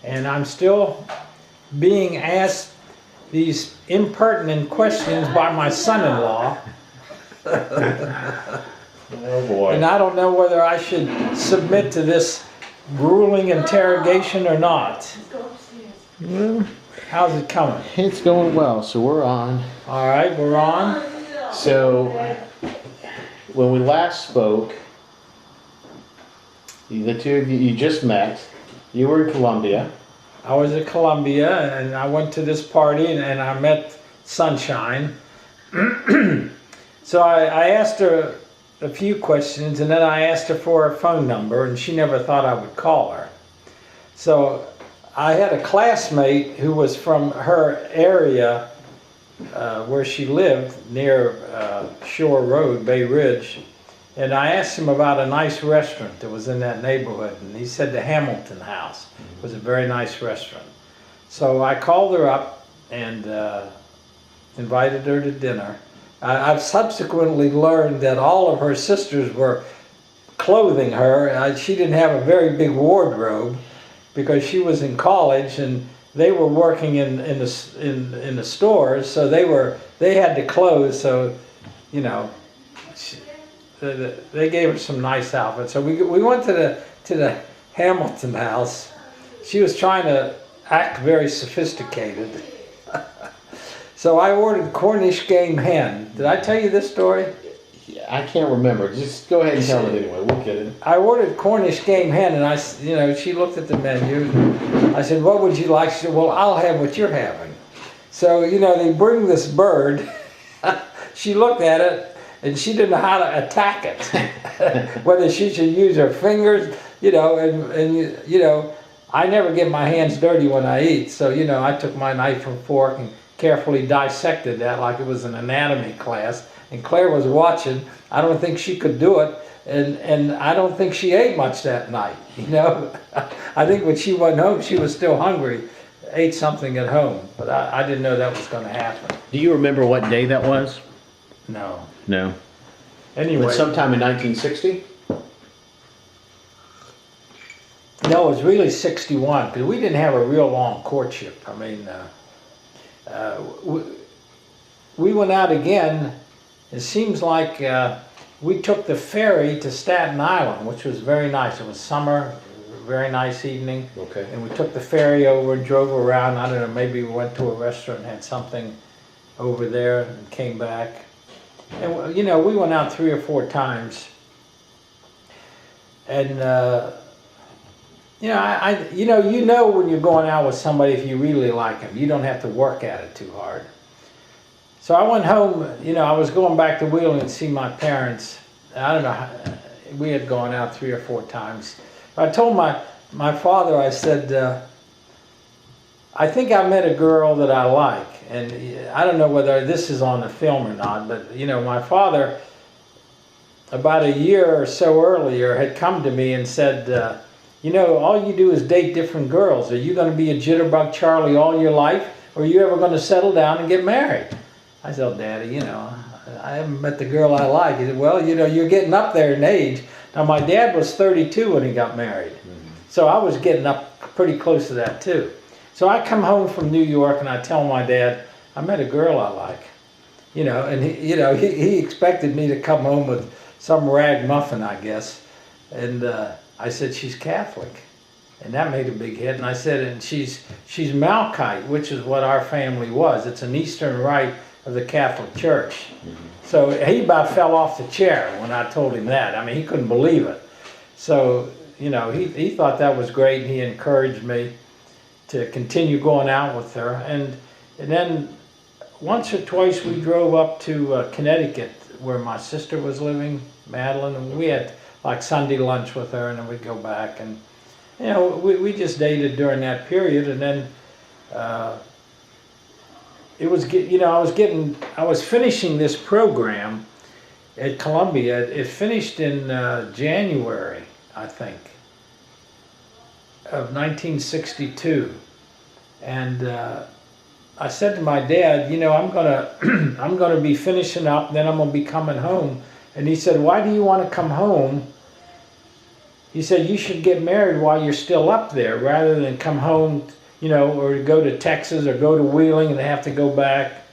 and I'm still being asked these impertinent questions by my son-in-law. Oh boy. And I don't know whether I should submit to this grueling interrogation or not. Well, How's it coming? it's going well, so we're on. All right, we're on. So, when we last spoke, the two of you just met. You were in Columbia. I was at Columbia, and I went to this party, and I met Sunshine. So I asked her a few questions, and then I asked her for her phone number, and she never thought I would call her. So I had a classmate who was from her area where she lived, near Shore Road, Bay Ridge, and I asked him about a nice restaurant that was in that neighborhood, and he said the Hamilton House was a very nice restaurant. So I called her up and invited her to dinner. I've subsequently learned that all of her sisters were clothing her. She didn't have a very big wardrobe because she was in college and they were working in the stores, so they had to clothe. So, you know, they gave her some nice outfits. So we went to the Hamilton House. She was trying to act very sophisticated. So I ordered Cornish game hen. Did I tell you this story? I can't remember. Just go ahead and tell it anyway. We'll get it. I ordered Cornish game hen, and she looked at the menu. I said, "What would you like?" She said, "Well, I'll have what you're having." So, they bring this bird. She looked at it, and she didn't know how to attack it. Whether she should use her fingers, I never get my hands dirty when I eat. So, I took my knife and fork and carefully dissected that like it was an anatomy class. And Claire was watching. I don't think she could do it. And I don't think she ate much that night, I think when she went home, she was still hungry, ate something at home. But I didn't know that was going to happen. Do you remember what day that was? No. No. Anyway. But sometime in 1960? No, it was really 61, because we didn't have a real long courtship. I mean, we went out again. It seems like we took the ferry to Staten Island, which was very nice. It was summer, very nice evening. Okay. And we took the ferry over and drove around. I don't know, maybe we went to a restaurant and had something over there and came back. And, we went out 3 or 4 times. And, you know when you're going out with somebody if you really like them. You don't have to work at it too hard. So I went home, I was going back to Wheeling and see my parents. I don't know, we had gone out 3 or 4 times. I told my father, I said, I think I met a girl that I like. And I don't know whether this is on the film or not, but my father, about a year or so earlier, had come to me and said, all you do is date different girls. Are you going to be a jitterbug Charlie all your life? Or are you ever going to settle down and get married? I said, "Oh, Daddy, I haven't met the girl I like." He said, "Well, you're getting up there in age." Now, my dad was 32 when he got married. So I was getting up pretty close to that, too. So I come home from New York and I tell my dad, "I met a girl I like." And he expected me to come home with some rag muffin, I guess. And I said, "She's Catholic." And that made a big hit. And I said, "And she's Malkite," which is what our family was. It's an Eastern Rite of the Catholic Church. So he about fell off the chair when I told him that. I mean, he couldn't believe it. So, he thought that was great, and he encouraged me to continue going out with her. And then once or twice we drove up to Connecticut, where my sister was living, Madeline, and we had like Sunday lunch with her, and then we'd go back. And, we just dated during that period. And then I was finishing this program at Columbia. It finished in January, I think, of 1962. And I said to my dad, I'm gonna be finishing up, then I'm gonna be coming home. And he said, "Why do you want to come home he said, you should get married while you're still up there rather than come home, you know, or go to Texas or go to Wheeling and have to go back.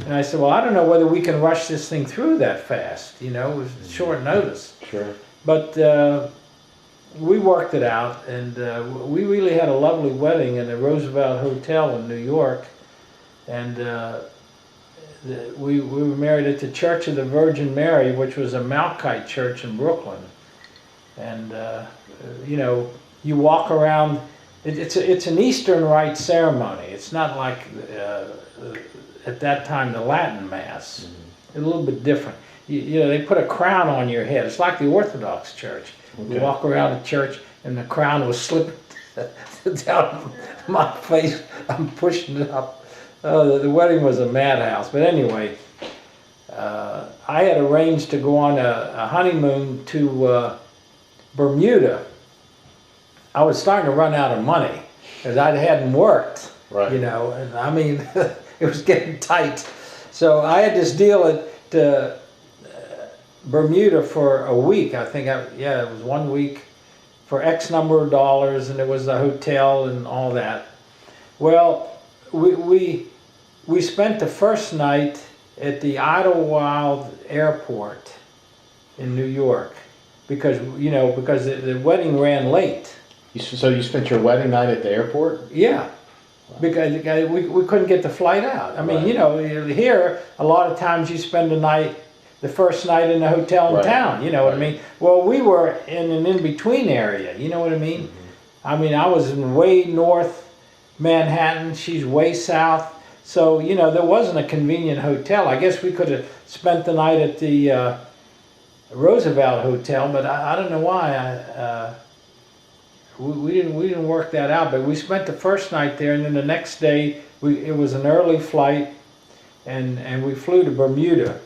And I said, well, I don't know whether we can rush this thing through that fast. You know, it was short notice. Sure. But we worked it out, and we really had a lovely wedding in the Roosevelt Hotel in New York. And we were married at the Church of the Virgin Mary, which was a Malkite church in Brooklyn. And, you know, you walk around, it's an Eastern Rite ceremony. It's not like, at that time, the Latin Mass. Mm-hmm. A little bit different. You know, they put a crown on your head. It's like the Orthodox Church. Okay. You walk around the church, and the crown was slipping down my face. I'm pushing it up. The wedding was a madhouse. But anyway, I had arranged to go on a honeymoon to Bermuda. I was starting to run out of money because I hadn't worked, right. You know, and I mean, it was getting tight. So I had this deal at Bermuda for a week. I think, it was 1 week for X number of dollars, and it was the hotel and all that. Well, we spent the first night at the Idlewild Airport in New York because the wedding ran late. So you spent your wedding night at the airport? Yeah. Wow. Because we couldn't get the flight out. I mean, right. You know, here a lot of times you spend the first night in the hotel in town. You know what I mean? Well, we were in an in-between area. You know what I mean? Mm-hmm. I mean, I was in way north Manhattan. She's way south. So, you know, there wasn't a convenient hotel. I guess we could have spent the night at the Roosevelt Hotel, but I don't know why. We didn't work that out. But we spent the first night there, and then the next day it was an early flight, and we flew to Bermuda.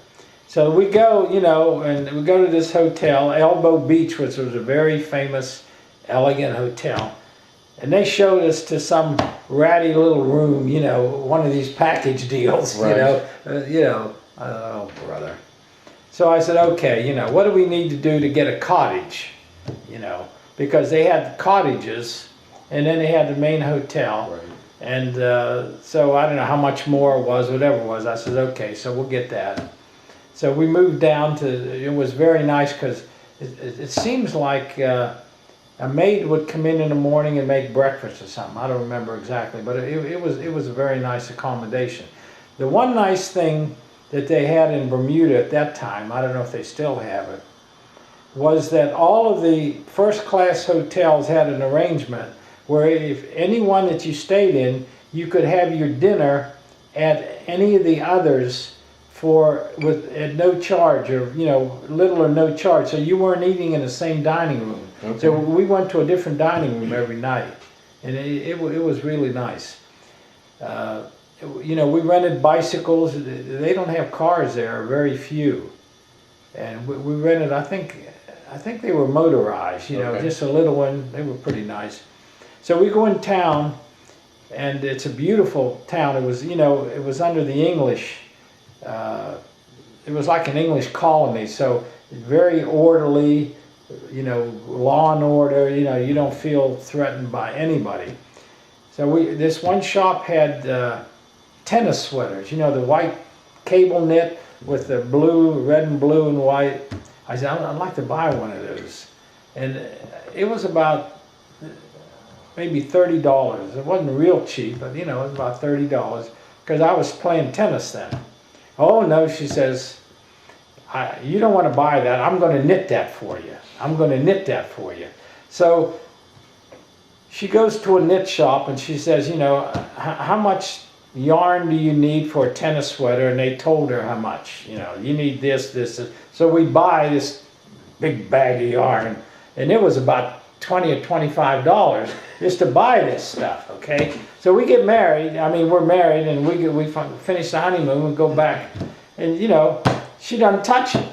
So we go, you know, and we go to this hotel, Elbow Beach, which was a very famous, elegant hotel. And they showed us to some ratty little room, you know, one of these package deals, right. You know, oh brother. So I said, okay, you know, what do we need to do to get a cottage, you know, because they had cottages, and then they had the main hotel. Right. And so I don't know how much more it was, whatever it was. I said, okay, so we'll get that. So we moved down to, it was very nice because it seems like a maid would come in the morning and make breakfast or something. I don't remember exactly, but it was a very nice accommodation. The one nice thing that they had in Bermuda at that time, I don't know if they still have it, was that all of the first class hotels had an arrangement where if anyone that you stayed in, you could have your dinner at any of the others at no charge, or you know, little or no charge. So you weren't eating in the same dining room. Okay. So we went to a different dining room every night, and it was really nice. You know, we rented bicycles. They don't have cars there, very few, and we rented. I think they were motorized. You know, just a little one. They were pretty nice. So we go in town, and it's a beautiful town. It was, you know, it was under the English. It was like an English colony, so very orderly, you know, law and order, you know, you don't feel threatened by anybody. So this one shop had tennis sweaters, you know, the white cable knit with the red and blue and white. I said, I'd like to buy one of those. And it was about maybe $30. It wasn't real cheap, but you know, it was about $30 because I was playing tennis then. Oh no, she says, you don't want to buy that. I'm going to knit that for you. I'm going to knit that for you. So she goes to a knit shop and she says, you know, how much yarn do you need for a tennis sweater? And they told her how much. You know, you need this, this. So we buy this big bag of yarn, and it was about $20 or $25 just to buy this stuff, okay? So we get married, I mean, we're married, and we finish the honeymoon, we go back, and you know, she doesn't touch it.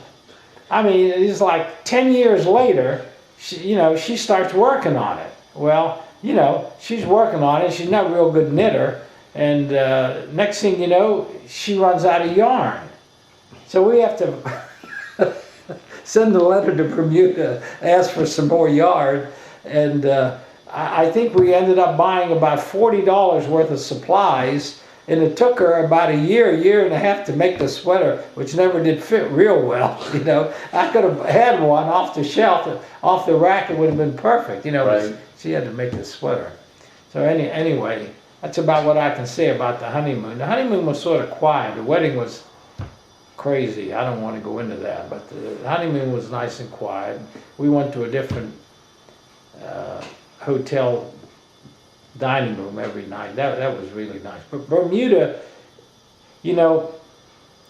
I mean, it's like 10 years later, she starts working on it. Well, you know, she's working on it, she's not a real good knitter, and next thing you know, she runs out of yarn. So we have to send a letter to Bermuda, ask for some more yard, and I think we ended up buying about $40 worth of supplies, and it took her about a year and a half to make the sweater, which never did fit real well. You know, I could have had one off the shelf, off the rack, it would have been perfect. You know, Right. she had to make the sweater. So anyway, that's about what I can say about the honeymoon. The honeymoon was sort of quiet. The wedding was crazy. I don't want to go into that, but the honeymoon was nice and quiet. We went to a different hotel dining room every night. That was really nice. But Bermuda, you know,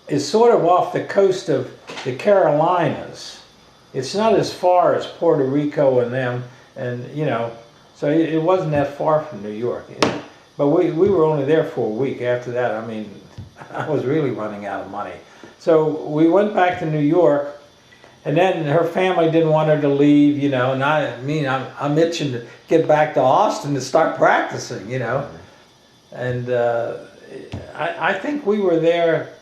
is sort of off the coast of the Carolinas. It's not as far as Puerto Rico and them, and you know, so it wasn't that far from New York. But we were only there for a week. After that, I mean, I was really running out of money. So we went back to New York, and then her family didn't want her to leave, you know, and I'm itching to get back to Austin to start practicing, you know. And I think we were there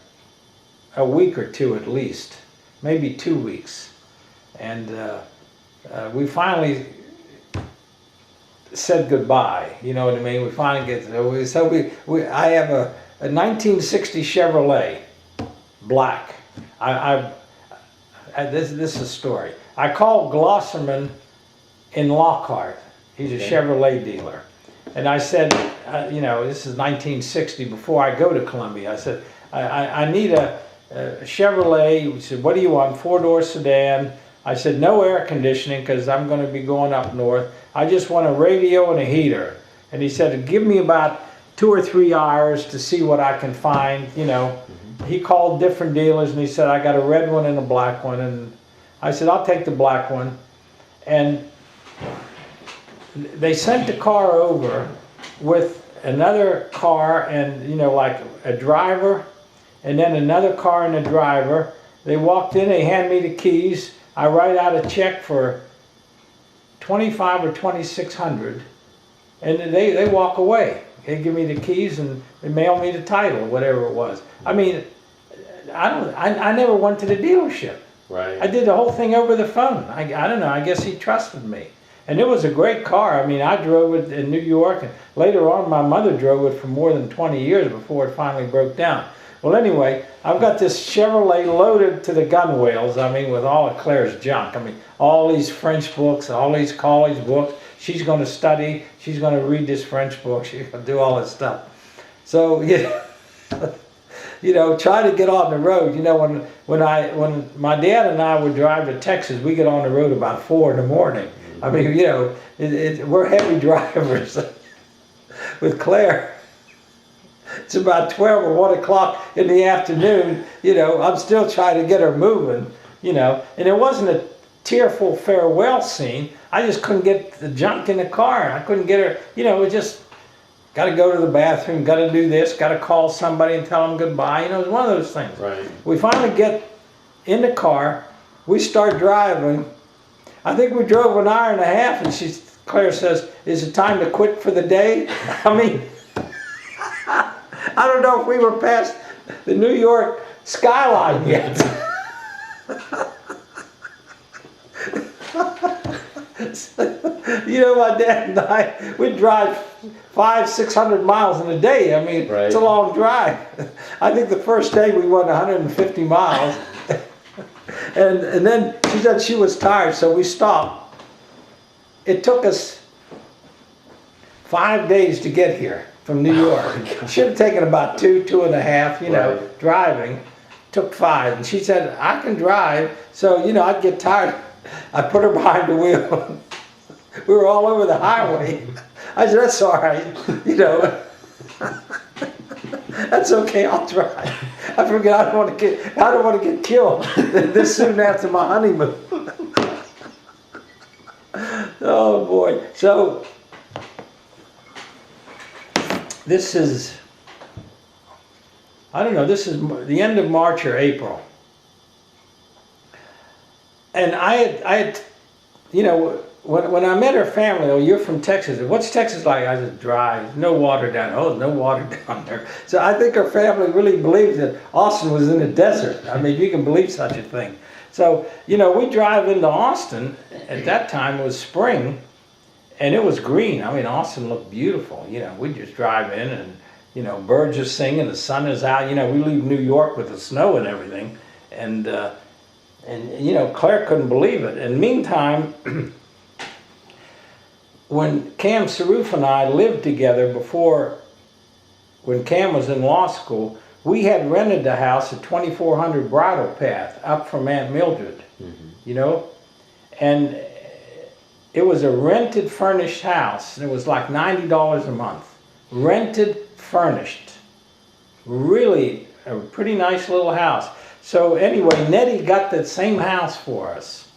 a week or two at least, maybe 2 weeks. And we finally said goodbye, you know what I mean? We finally I have a 1960 Chevrolet, black. This is a story. I called Glosserman in Lockhart. He's a Chevrolet dealer. And I said, you know, this is 1960, before I go to Columbia. I said, I need a Chevrolet. He said, what do you want? 4-door sedan. I said, no air conditioning because I'm going to be going up north. I just want a radio and a heater. And he said, give me about 2 or 3 hours to see what I can find, you know. He called different dealers and he said, I got a red one and a black one. And I said, I'll take the black one. And they sent the car over with another car and, you know, like a driver, and then another car and a driver. They walked in, they hand me the keys. I write out a check for $2,500 or $2,600, and they walk away. They give me the keys and they mail me the title, whatever it was. I mean, I never went to the dealership. Right. I did the whole thing over the phone. I don't know, I guess he trusted me. And it was a great car. I mean, I drove it in New York, and later on my mother drove it for more than 20 years before it finally broke down. Well, anyway, I've got this Chevrolet loaded to the gunwales, I mean, with all of Claire's junk. I mean, all these French books, all these college books. She's going to study, she's going to read this French book, she's going to do all this stuff. So, yeah, you know, try to get on the road. You know, when my dad and I would drive to Texas, we get on the road about 4 in the morning. I mean, you know, we're heavy drivers. With Claire, it's about 12 or 1 o'clock in the afternoon, you know, I'm still trying to get her moving, you know, and it wasn't a tearful farewell scene. I just couldn't get the junk in the car. I couldn't get her, you know, it just, got to go to the bathroom, got to do this, got to call somebody and tell them goodbye. You know, it's one of those things. Right. We finally get in the car, we start driving. I think we drove an hour and a half, and Claire says, is it time to quit for the day? I mean, I don't know if we were past the New York skyline yet. You know, my dad and I, we'd drive 500-600 miles in a day. I mean, right. It's a long drive. I think the first day we went 150 miles. And then she said she was tired, so we stopped. It took us 5 days to get here from New York. It should have taken about 2.5, you know, right. Driving. Took 5. And she said, I can drive. So, you know, I'd get tired. I put her behind the wheel. We were all over the highway. I said, that's all right, you know. That's okay, I'll try. I forget, I don't want to get killed this soon after my honeymoon. Oh boy. So this is, I don't know, this is the end of March or April. And I had, you know, when I met her family, oh, you're from Texas. What's Texas like? I said, dry. No water down there. Oh, no water down there. So I think her family really believed that Austin was in the desert. I mean, you can believe such a thing. So, you know, we drive into Austin. At that time it was spring and it was green. I mean, Austin looked beautiful. You know, we just drive in and, you know, birds are singing, the sun is out. You know, we leave New York with the snow and everything. And you know, Claire couldn't believe it. And meantime, when Cam Saroof and I lived together when Cam was in law school, we had rented the house at 2400 Bridle Path up from Aunt Mildred, you know, and it was a rented furnished house, and it was like $90 a month. Rented, furnished. Really a pretty nice little house. So anyway, Nettie got that same house for us.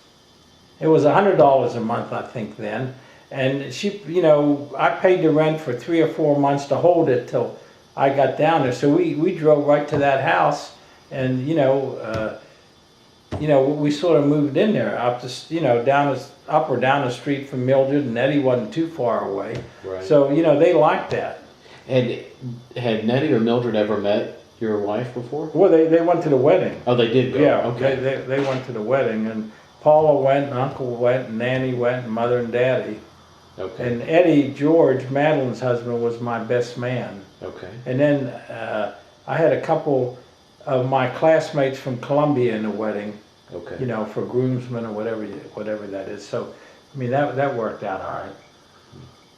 It was $100 a month, I think, then. And she, you know, I paid the rent for 3 or 4 months to hold it till I got down there. So we drove right to that house, and you know, we sort of moved in there up the, you know, up or down the street from Mildred, and Nettie wasn't too far away. Right. So you know, they liked that. And had Nettie or Mildred ever met your wife before? Well, they went to the wedding. Oh, they did go. Yeah, Okay. they went to the wedding, and Paula went, and Uncle went, and Nanny went, and Mother and Daddy. Okay. And Eddie George, Madeline's husband, was my best man. Okay. And then I had a couple of my classmates from Columbia in the wedding. Okay. You know, for groomsmen or whatever that is. So, I mean, that worked out all right.